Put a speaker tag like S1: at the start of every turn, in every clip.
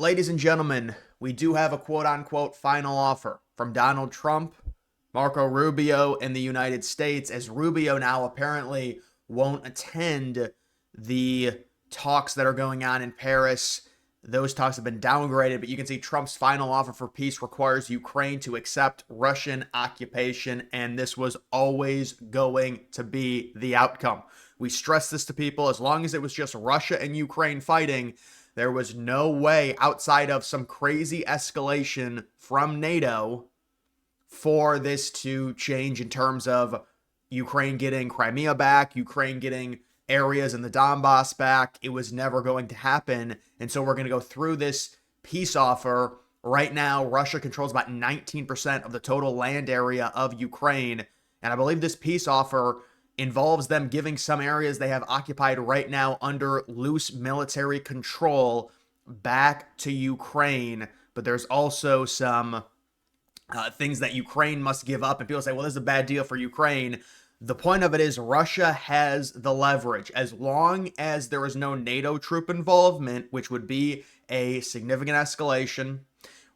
S1: ladies and gentlemen, we do have a quote unquote final offer from Donald Trump, Marco Rubio, and the United States, as Rubio now apparently won't attend the talks that are going on in Paris. Those talks have been downgraded, but you can see Trump's final offer for peace requires Ukraine to accept Russian occupation, and this was always going to be the outcome. We stressed this to people. As long as it was just Russia and Ukraine fighting, there was no way outside of some crazy escalation from NATO for this to change in terms of Ukraine getting Crimea back, Ukraine getting areas in the Donbass back. It was never going to happen. And so we're going to go through this peace offer. Right now, Russia controls about 19% of the total land area of Ukraine. And I believe this peace offer involves them giving some areas they have occupied right now under loose military control back to Ukraine. But there's also some things that Ukraine must give up. And people say, well, this is a bad deal for Ukraine. The point of it is Russia has the leverage. As long as there is no NATO troop involvement, which would be a significant escalation,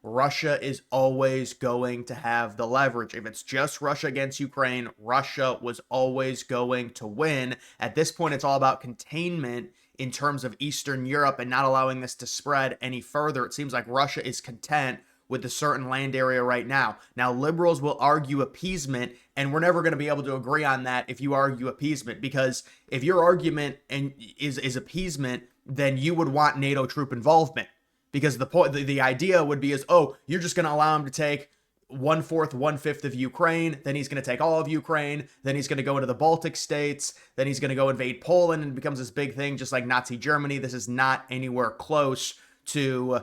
S1: Russia is always going to have the leverage. If it's just Russia against Ukraine, Russia was always going to win. At this point, it's all about containment in terms of Eastern Europe and not allowing this to spread any further. It seems like Russia is content with a certain land area right now. Now, liberals will argue appeasement, and we're never going to be able to agree on that if you argue appeasement, because if your argument is appeasement, then you would want NATO troop involvement, because the idea would be is, oh, you're just going to allow him to take 1/4, 1/5 of Ukraine, then he's going to take all of Ukraine, then he's going to go into the Baltic states, then he's going to go invade Poland, and it becomes this big thing just like Nazi Germany. This is not anywhere close to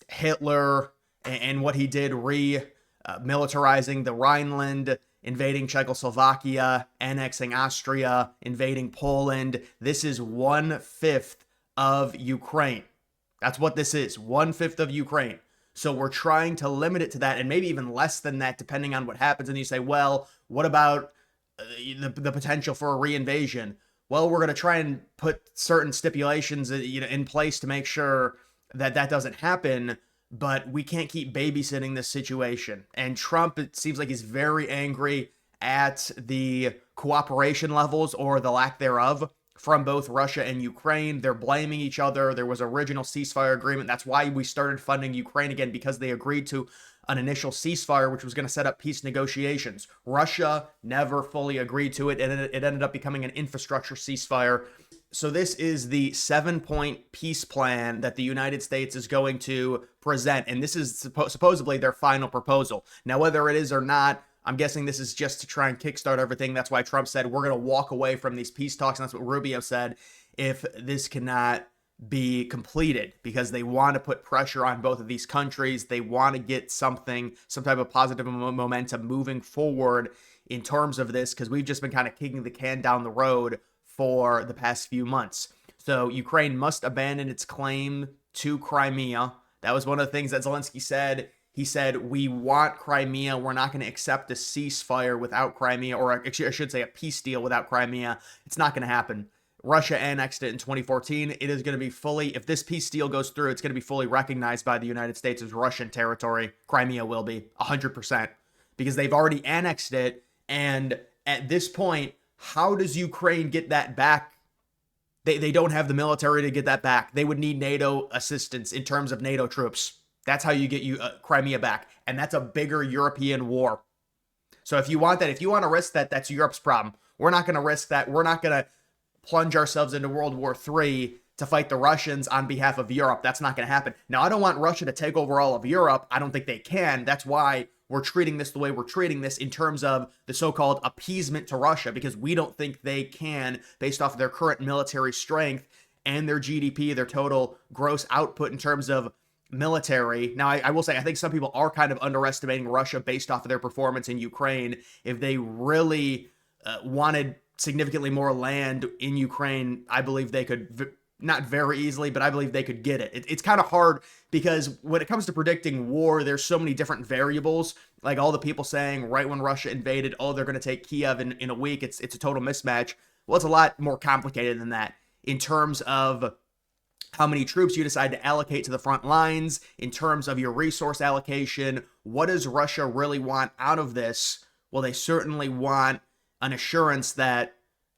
S1: Hitler and what he did militarizing the Rhineland, invading Czechoslovakia, annexing Austria, invading Poland. This is 1/5 of Ukraine. That's what this is, 1/5 of Ukraine. So we're trying to limit it to that, and maybe even less than that, depending on what happens. And you say, well, what about the potential for a reinvasion? Well, we're going to try and put certain stipulations in place to make sure that that doesn't happen. But we can't keep babysitting this situation. And Trump, it seems like he's very angry at the cooperation levels or the lack thereof from both Russia and Ukraine. They're blaming each other. There was original ceasefire agreement. That's why we started funding Ukraine again, because they agreed to an initial ceasefire, which was going to set up peace negotiations. Russia never fully agreed to it, and it ended up becoming an infrastructure ceasefire. So this is the 7-point peace plan that the United States is going to present, and this is supposedly their final proposal. Now, whether it is or not, I'm guessing this is just to try and kickstart everything. That's why Trump said we're going to walk away from these peace talks, and that's what Rubio said, if this cannot be completed, because they want to put pressure on both of these countries. They want to get some type of positive momentum moving forward in terms of this, because we've just been kind of kicking the can down the road for the past few months. So Ukraine must abandon its claim to Crimea. That was one of the things that Zelensky said. He said, we want Crimea. We're not going to accept a ceasefire without Crimea, or I should say a peace deal without Crimea. It's not going to happen. Russia annexed it in 2014. It is going to be fully, if this peace deal goes through, it's going to be fully recognized by the United States as Russian territory. Crimea will be 100%, because they've already annexed it. And at this point, how does Ukraine get that back? They don't have the military to get that back. They would need NATO assistance in terms of NATO troops. That's how you get Crimea back. And that's a bigger European war. So if you want that, if you want to risk that, that's Europe's problem. We're not going to risk that. We're not going to plunge ourselves into World War III to fight the Russians on behalf of Europe. That's not going to happen. Now, I don't want Russia to take over all of Europe. I don't think they can. That's why we're treating this the way we're treating this in terms of the so-called appeasement to Russia, because we don't think they can, based off of their current military strength and their GDP, their total gross output in terms of military. Now, I will say, I think some people are kind of underestimating Russia based off of their performance in Ukraine. If they really wanted significantly more land in Ukraine, I believe they could, not very easily, but I believe they could get it. It's kind of hard, because when it comes to predicting war, there's so many different variables. Like all the people saying right when Russia invaded, oh, they're going to take Kiev in a week. It's a total mismatch. Well, it's a lot more complicated than that in terms of how many troops you decide to allocate to the front lines in terms of your resource allocation. What does Russia really want out of this? Well, they certainly want an assurance that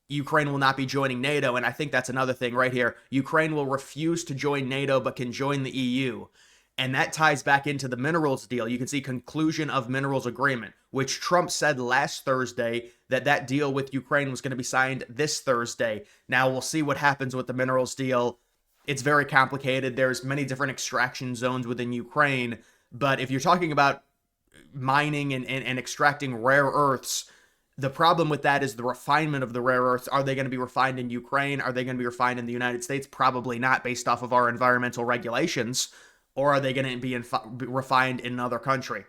S1: Ukraine will not be joining NATO. And I think that's another thing right here. Ukraine will refuse to join NATO, but can join the EU. And that ties back into the minerals deal. You can see conclusion of minerals agreement, which Trump said last Thursday that deal with Ukraine was going to be signed this Thursday. Now we'll see what happens with the minerals deal. It's very complicated. There's many different extraction zones within Ukraine. But if you're talking about mining and extracting rare earths, the problem with that is the refinement of the rare earths. Are they going to be refined in Ukraine? Are they going to be refined in the United States? Probably not, based off of our environmental regulations. Or are they going to be refined in another country?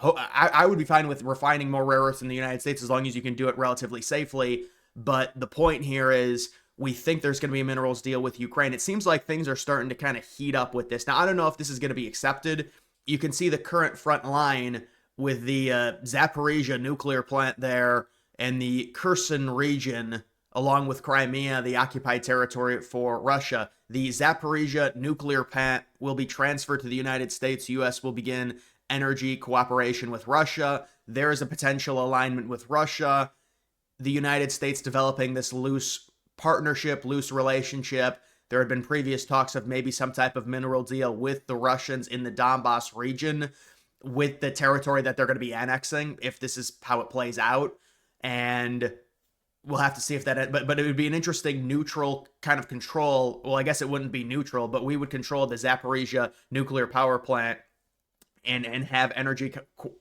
S1: I would be fine with refining more rare earths in the United States as long as you can do it relatively safely. But the point here is we think there's going to be a minerals deal with Ukraine. It seems like things are starting to kind of heat up with this. Now, I don't know if this is going to be accepted. You can see the current front line with the Zaporizhia nuclear plant there and the Kherson region, along with Crimea, the occupied territory for Russia. The Zaporizhia nuclear plant will be transferred to the United States. The U.S. will begin energy cooperation with Russia. There is a potential alignment with Russia. The United States developing this loose partnership, loose relationship. There had been previous talks of maybe some type of mineral deal with the Russians in the Donbass region, with the territory that they're going to be annexing, if this is how it plays out. And we'll have to see if that, but it would be an interesting neutral kind of control. Well, I guess it wouldn't be neutral, but we would control the Zaporizhia nuclear power plant and have energy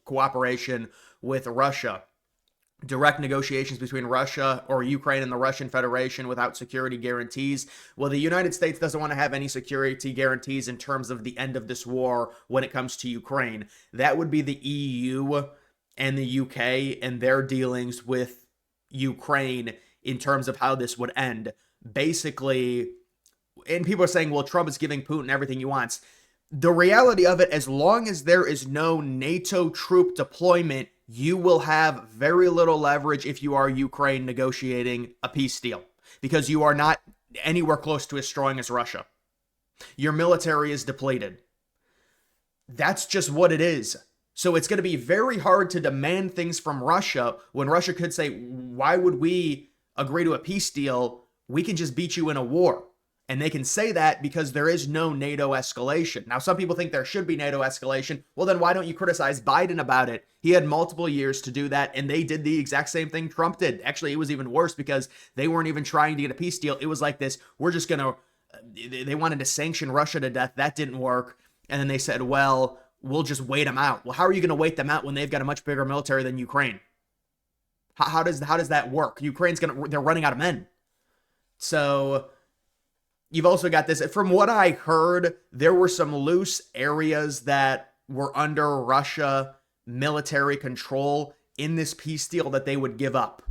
S1: cooperation with Russia. Direct negotiations between Russia or Ukraine and the Russian Federation without security guarantees. Well, the United States doesn't want to have any security guarantees in terms of the end of this war when it comes to Ukraine. That would be the EU and the UK and their dealings with Ukraine in terms of how this would end. Basically, and people are saying, well, Trump is giving Putin everything he wants. The reality of it, as long as there is no NATO troop deployment, you will have very little leverage if you are Ukraine negotiating a peace deal, because you are not anywhere close to as strong as Russia. Your military is depleted. That's just what it is. So it's going to be very hard to demand things from Russia when Russia could say, why would we agree to a peace deal? We can just beat you in a war. And they can say that because there is no NATO escalation. Now, some people think there should be NATO escalation. Well, then why don't you criticize Biden about it? He had multiple years to do that, and they did the exact same thing Trump did. Actually, it was even worse because they weren't even trying to get a peace deal. It was like this, we're just going to, they wanted to sanction Russia to death. That didn't work. And then they said, well, we'll just wait them out. Well, how are you going to wait them out when they've got a much bigger military than Ukraine? How does that work? They're running out of men. So you've also got this, from what I heard, there were some loose areas that were under Russia military control in this peace deal that they would give up.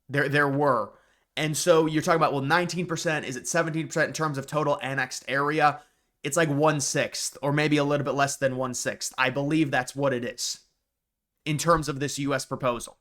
S1: There were. And so you're talking about, well, 19%, is it 17% in terms of total annexed area? It's like 1/6, or maybe a little bit less than 1/6. I believe that's what it is in terms of this U.S. proposal.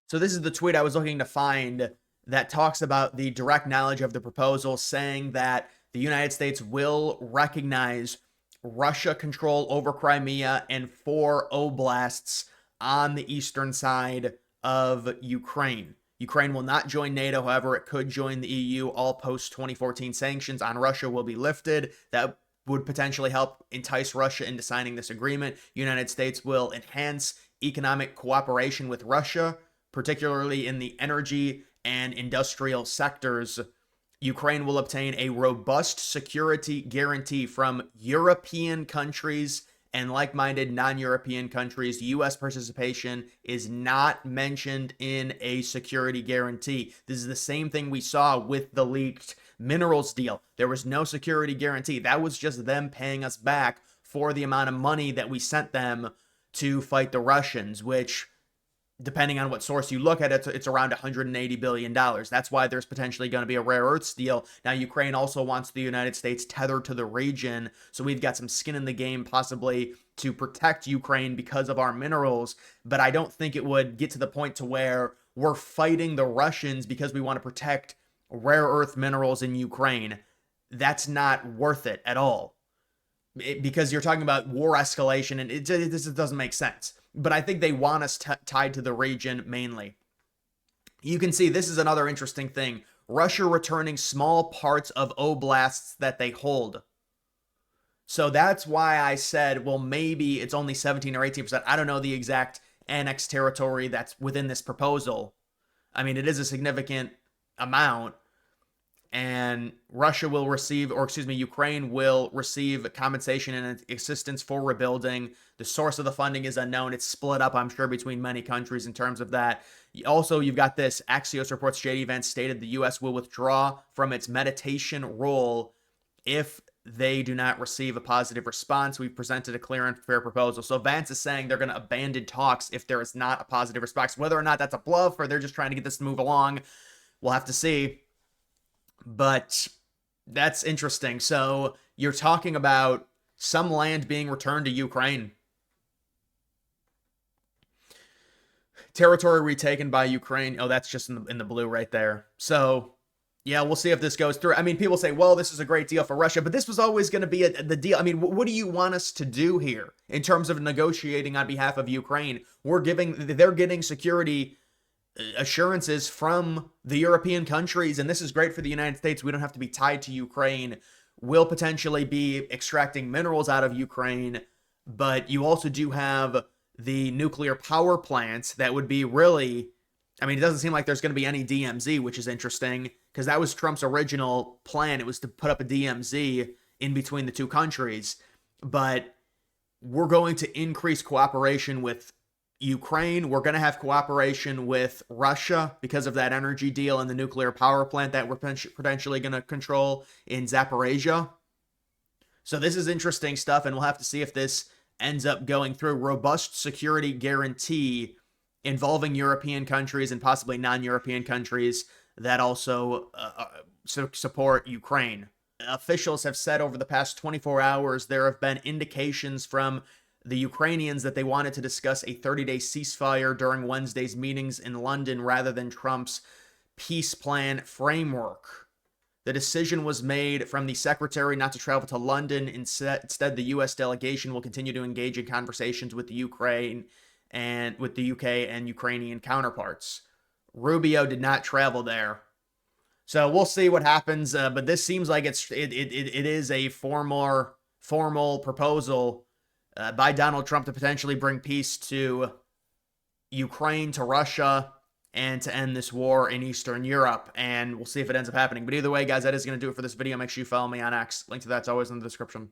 S1: So this is the tweet I was looking to find that talks about the direct knowledge of the proposal, saying that the United States will recognize Russia control over Crimea and 4 oblasts on the eastern side of Ukraine. Ukraine will not join NATO, however, it could join the EU. All post-2014 sanctions on Russia will be lifted. That would potentially help entice Russia into signing this agreement. United States will enhance economic cooperation with Russia, particularly in the energy and industrial sectors. Ukraine will obtain a robust security guarantee from European countries and like-minded non-European countries. U.S. participation is not mentioned in a security guarantee. This is the same thing we saw with the leaked minerals deal. There was no security guarantee. That was just them paying us back for the amount of money that we sent them to fight the Russians, which, depending on what source you look at, it's around $180 billion. That's why there's potentially going to be a rare earths deal. Now, Ukraine also wants the United States tethered to the region, so we've got some skin in the game possibly to protect Ukraine because of our minerals, but I don't think it would get to the point to where we're fighting the Russians because we want to protect rare earth minerals in Ukraine. that's not worth it at all. Because you're talking about war escalation, and this doesn't make sense. But I think they want us tied to the region mainly. You can see this is another interesting thing. Russia returning small parts of oblasts that they hold. So that's why I said, well, maybe it's only 17 or 18%. I don't know the exact annexed territory that's within this proposal. I mean, it is a significant amount. And Russia will receive, or excuse me, Ukraine will receive compensation and assistance for rebuilding. The source of the funding is unknown. It's split up, I'm sure, between many countries in terms of that. Also, you've got this. Axios reports JD Vance stated the U.S. will withdraw from its mediation role if they do not receive a positive response. We've presented a clear and fair proposal. So Vance is saying they're going to abandon talks if there is not a positive response. Whether or not that's a bluff or they're just trying to get this to move along, we'll have to see. But that's interesting. So you're talking about some land being returned to Ukraine. Territory retaken by Ukraine. Oh, that's just in the blue right there. So, yeah, we'll see if this goes through. I mean, people say, well, this is a great deal for Russia, but this was always going to be the deal. I mean, what do you want us to do here in terms of negotiating on behalf of Ukraine? They're getting security assurances from the European countries, and this is great for the United States. We don't have to be tied to Ukraine. We'll potentially be extracting minerals out of Ukraine, but you also do have the nuclear power plants that would be really, I mean, it doesn't seem like there's going to be any DMZ, which is interesting because that was Trump's original plan. It was to put up a DMZ in between the two countries, but we're going to increase cooperation with Ukraine. We're going to have cooperation with Russia because of that energy deal and the nuclear power plant that we're potentially going to control in Zaporizhia. So this is interesting stuff, and we'll have to see if this ends up going through. Robust security guarantee involving European countries and possibly non-European countries that also support Ukraine. Officials have said over the past 24 hours there have been indications from the Ukrainians that they wanted to discuss a 30-day ceasefire during Wednesday's meetings in London rather than Trump's peace plan framework. The decision was made from the secretary not to travel to London. Instead, the U.S. delegation will continue to engage in conversations with the Ukraine and with the UK and Ukrainian counterparts. Rubio did not travel there. So we'll see what happens, but this seems like it is a formal proposal by Donald Trump to potentially bring peace to Ukraine, to Russia, and to end this war in Eastern Europe. And we'll see if it ends up happening. But either way, guys, that is going to do it for this video. Make sure you follow me on X. Link to that's always in the description.